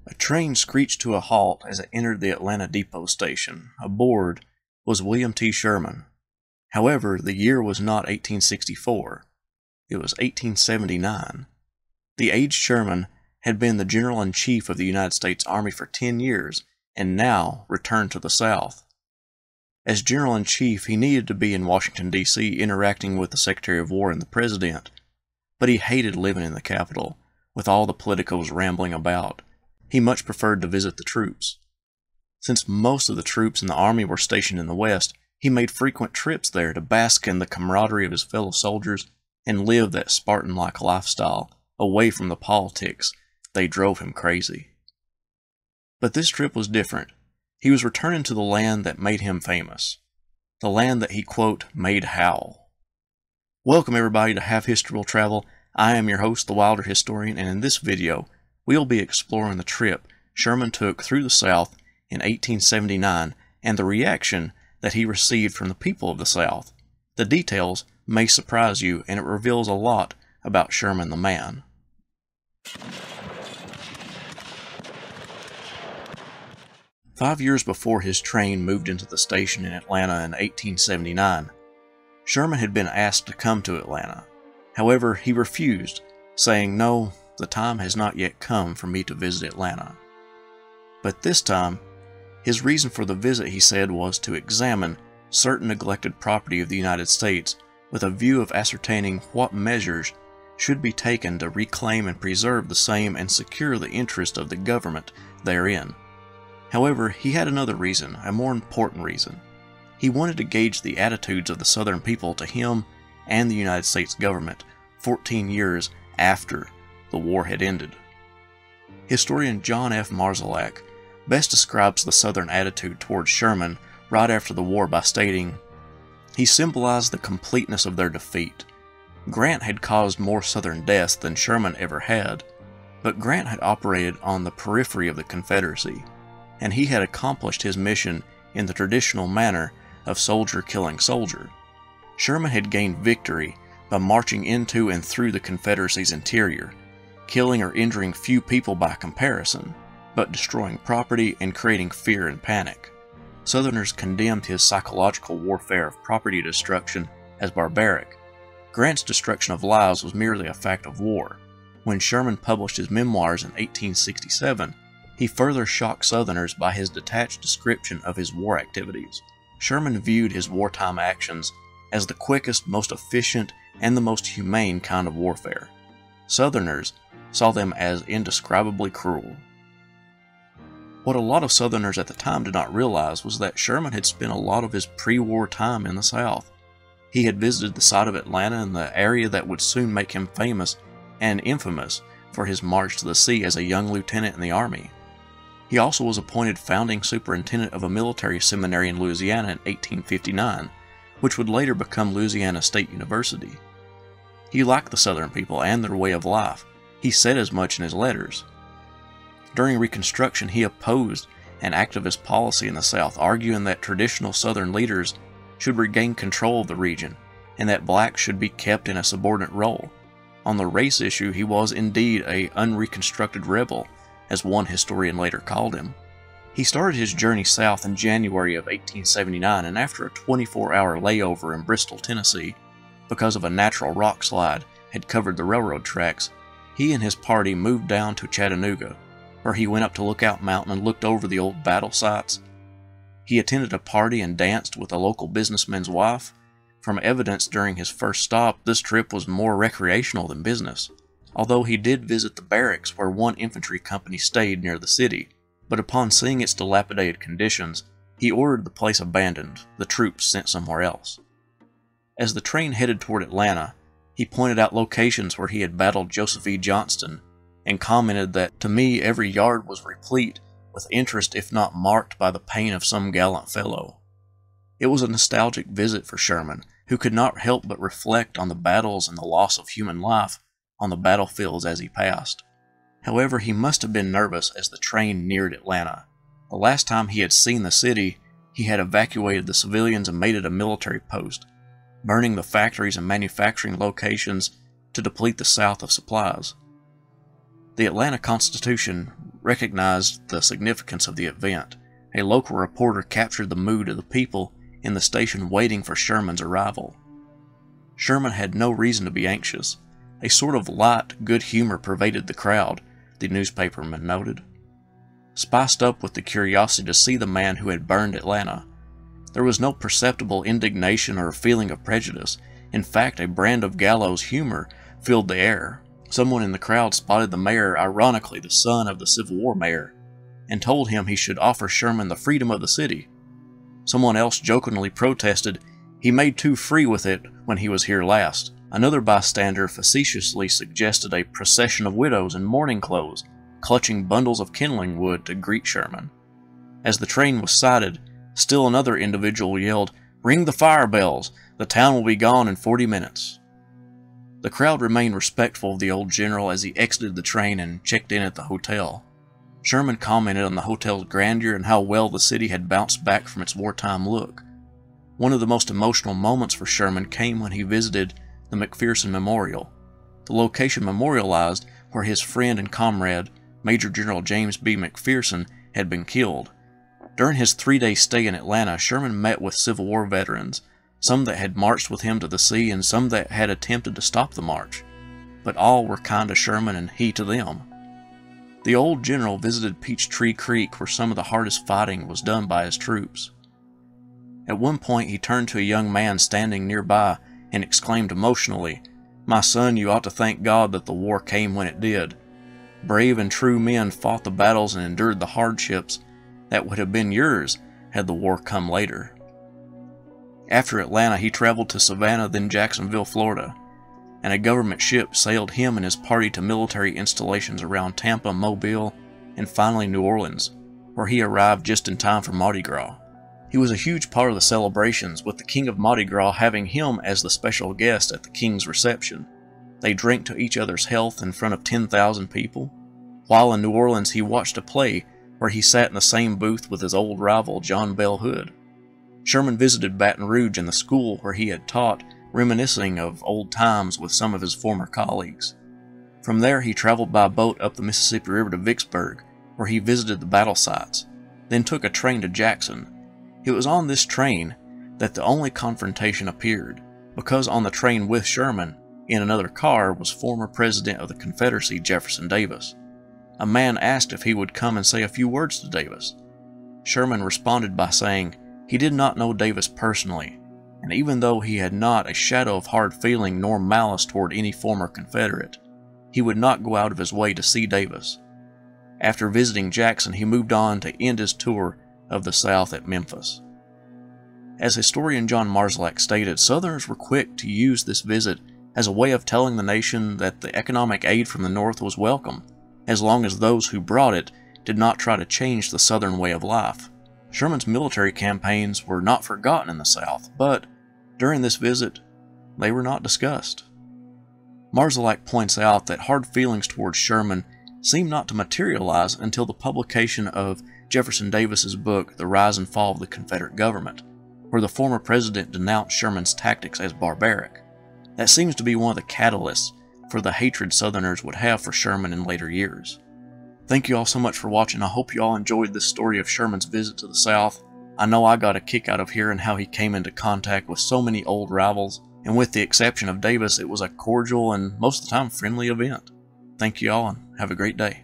A train screeched to a halt as it entered the Atlanta depot station. Aboard was William T. Sherman. However, the year was not 1864. It was 1879. The aged Sherman had been the General-in-Chief of the United States Army for 10 years and now returned to the South. As General-in-Chief, he needed to be in Washington, D.C. interacting with the Secretary of War and the President, but he hated living in the capital, with all the politicos rambling about. He much preferred to visit the troops. Since most of the troops in the Army were stationed in the West, he made frequent trips there to bask in the camaraderie of his fellow soldiers and live that Spartan-like lifestyle away from the politics. They drove him crazy. But this trip was different. He was returning to the land that made him famous. The land that he, quote, made howl. Welcome everybody to Half History Will Travel. I am your host, the Wilder Historian, and in this video, we'll be exploring the trip Sherman took through the South in 1879 and the reaction that he received from the people of the South. The details may surprise you, and it reveals a lot about Sherman the man. Five years before his train moved into the station in Atlanta in 1879, Sherman had been asked to come to Atlanta. However, he refused, saying, "No, the time has not yet come for me to visit Atlanta." But this time, his reason for the visit, he said, was to examine certain neglected property of the United States with a view of ascertaining what measures should be taken to reclaim and preserve the same and secure the interest of the government therein. However, he had another reason, a more important reason. He wanted to gauge the attitudes of the Southern people to him and the United States government 14 years after the war had ended. Historian John F. Marszalek best describes the Southern attitude towards Sherman right after the war by stating, "He symbolized the completeness of their defeat. Grant had caused more Southern deaths than Sherman ever had, but Grant had operated on the periphery of the Confederacy, and he had accomplished his mission in the traditional manner of soldier killing soldier. Sherman had gained victory by marching into and through the Confederacy's interior, killing or injuring few people by comparison, but destroying property and creating fear and panic. Southerners condemned his psychological warfare of property destruction as barbaric. Grant's destruction of lives was merely a fact of war. When Sherman published his memoirs in 1867, he further shocked Southerners by his detached description of his war activities. Sherman viewed his wartime actions as the quickest, most efficient, and the most humane kind of warfare. Southerners saw them as indescribably cruel. What a lot of Southerners at the time did not realize was that Sherman had spent a lot of his pre-war time in the South. He had visited the site of Atlanta and the area that would soon make him famous and infamous for his march to the sea as a young lieutenant in the Army. He also was appointed founding superintendent of a military seminary in Louisiana in 1859, which would later become Louisiana State University. He liked the Southern people and their way of life. He said as much in his letters. During Reconstruction, he opposed an activist policy in the South, arguing that traditional Southern leaders should regain control of the region and that blacks should be kept in a subordinate role. On the race issue, he was indeed an unreconstructed rebel, as one historian later called him. He started his journey south in January of 1879, and after a 24-hour layover in Bristol, Tennessee, because of a natural rock slide had covered the railroad tracks, he and his party moved down to Chattanooga, where he went up to Lookout Mountain and looked over the old battle sites. He attended a party and danced with a local businessman's wife. From evidence during his first stop, this trip was more recreational than business, although he did visit the barracks where one infantry company stayed near the city, but upon seeing its dilapidated conditions, he ordered the place abandoned, the troops sent somewhere else. As the train headed toward Atlanta, he pointed out locations where he had battled Joseph E. Johnston, and commented that, "To me, every yard was replete with interest if not marked by the pain of some gallant fellow." It was a nostalgic visit for Sherman, who could not help but reflect on the battles and the loss of human life on the battlefields as he passed. However, he must have been nervous as the train neared Atlanta. The last time he had seen the city, he had evacuated the civilians and made it a military post, burning the factories and manufacturing locations to deplete the South of supplies. The Atlanta Constitution recognized the significance of the event. A local reporter captured the mood of the people in the station waiting for Sherman's arrival. Sherman had no reason to be anxious. A sort of light good humor pervaded the crowd, the newspaperman noted, spiced up with the curiosity to see the man who had burned Atlanta. There was no perceptible indignation or feeling of prejudice. In fact, a brand of gallows humor filled the air. Someone in the crowd spotted the mayor, ironically the son of the Civil War mayor, and told him he should offer Sherman the freedom of the city. Someone else jokingly protested, "He made too free with it when he was here last." Another bystander facetiously suggested a procession of widows in mourning clothes, clutching bundles of kindling wood to greet Sherman. As the train was sighted, still another individual yelled, "Ring the fire bells! The town will be gone in 40 minutes." The crowd remained respectful of the old general as he exited the train and checked in at the hotel. Sherman commented on the hotel's grandeur and how well the city had bounced back from its wartime look. One of the most emotional moments for Sherman came when he visited the McPherson Memorial, the location memorialized where his friend and comrade, Major General James B. McPherson, had been killed. During his 3-day stay in Atlanta, Sherman met with Civil War veterans, some that had marched with him to the sea and some that had attempted to stop the march. But all were kind to Sherman and he to them. The old general visited Peachtree Creek where some of the hardest fighting was done by his troops. At one point he turned to a young man standing nearby and exclaimed emotionally, "My son, you ought to thank God that the war came when it did. Brave and true men fought the battles and endured the hardships that would have been yours had the war come later." After Atlanta, he traveled to Savannah, then Jacksonville, Florida, and a government ship sailed him and his party to military installations around Tampa, Mobile, and finally New Orleans, where he arrived just in time for Mardi Gras. He was a huge part of the celebrations, with the King of Mardi Gras having him as the special guest at the King's reception. They drank to each other's health in front of 10,000 people. While in New Orleans, he watched a play where he sat in the same booth with his old rival, John Bell Hood. Sherman visited Baton Rouge and the school where he had taught, reminiscing of old times with some of his former colleagues. From there, he traveled by boat up the Mississippi River to Vicksburg, where he visited the battle sites, then took a train to Jackson. It was on this train that the only confrontation appeared, because on the train with Sherman, in another car, was former President of the Confederacy Jefferson Davis. A man asked if he would come and say a few words to Davis. Sherman responded by saying he did not know Davis personally, and even though he had not a shadow of hard feeling nor malice toward any former Confederate, he would not go out of his way to see Davis. After visiting Jackson, he moved on to end his tour of the South at Memphis. As historian John Marszalek stated, Southerners were quick to use this visit as a way of telling the nation that the economic aid from the North was welcome, as long as those who brought it did not try to change the Southern way of life. Sherman's military campaigns were not forgotten in the South, but during this visit, they were not discussed. Marszalek points out that hard feelings towards Sherman seemed not to materialize until the publication of Jefferson Davis's book, The Rise and Fall of the Confederate Government, where the former president denounced Sherman's tactics as barbaric. That seems to be one of the catalysts for the hatred Southerners would have for Sherman in later years. Thank you all so much for watching. I hope you all enjoyed this story of Sherman's visit to the South. I know I got a kick out of hearing how he came into contact with so many old rivals, and with the exception of Davis, it was a cordial and most of the time friendly event. Thank you all and have a great day.